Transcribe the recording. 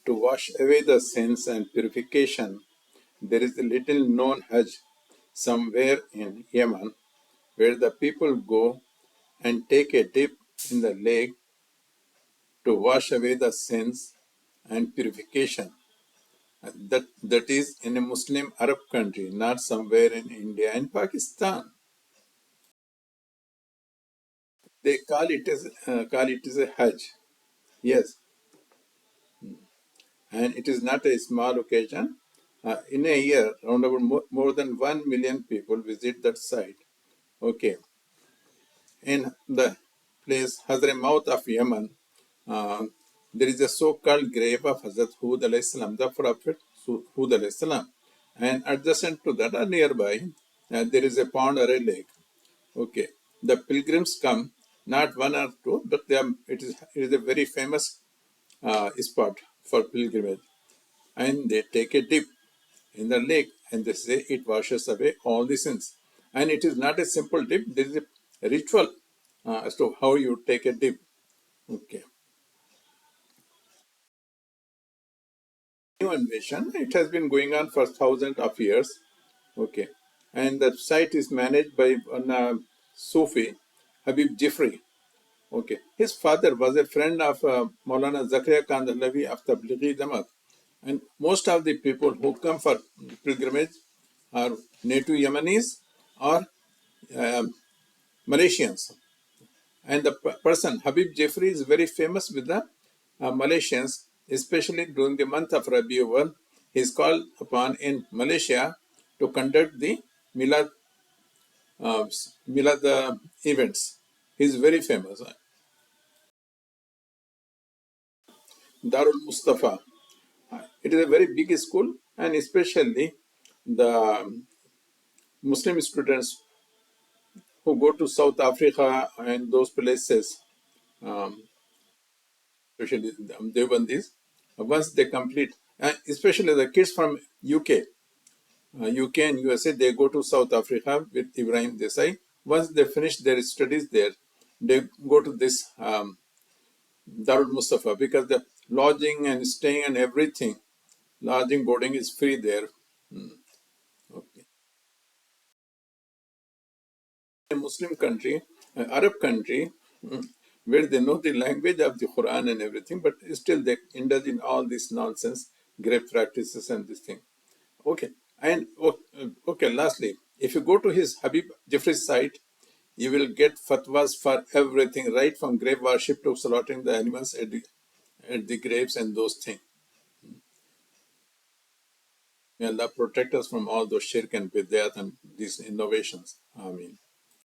to wash away the sins and purification. There is a little known Hajj somewhere in Yemen where the people go and take a dip in the lake to wash away the sins and purification. That is in a Muslim Arab country, not somewhere in India and Pakistan. They call it as a Hajj. Yes, and it is not a small occasion. In a year, around about more than 1 million people visit that site. Okay, in the place Hazramaut of Yemen, uh, there is a so-called grave of Hazrat Hud alayhi salam, the Prophet Hud alayhi salam. And adjacent to that, or nearby, there is a pond or a lake. Okay, the pilgrims come, not one or two, but it is a very famous spot for pilgrimage. And they take a dip in the lake and they say it washes away all the sins. And it is not a simple dip, there is a ritual as to how you take a dip. Okay. New invention, it has been going on for thousands of years. Okay. And the site is managed by one Sufi, Habib Jifri. Okay. His father was a friend of Maulana Zakaria Khan Dahlavi of Tablighi Jamaat. And most of the people who come for pilgrimage are native Yemenis or um, Malaysians. And the person, Habib Jeffrey, is very famous with the Malaysians, especially during the month of Rabi Awal. He is called upon in Malaysia to conduct the Milad, Milad events. He is very famous. Darul Mustafa. It is a very big school, and especially the Muslim students who go to South Africa and those places, um, especially the Devbandis, once they complete, especially the kids from UK, UK and USA, they go to South Africa with Ibrahim Desai. Once they finish their studies there, they go to this Darul Mustafa because the lodging and staying and everything, lodging, boarding is free there. Okay. A Muslim country, an Arab country, where they know the language of the Quran and everything, but still they indulge in all this nonsense, grave practices and this thing. Okay. And okay, lastly, if you go to his Habib Jeffrey's site, you will get fatwas for everything, right from grave worship to slaughtering the animals at the graves and those things. May Allah protect us from all those shirk and bid'at and these innovations. Ameen.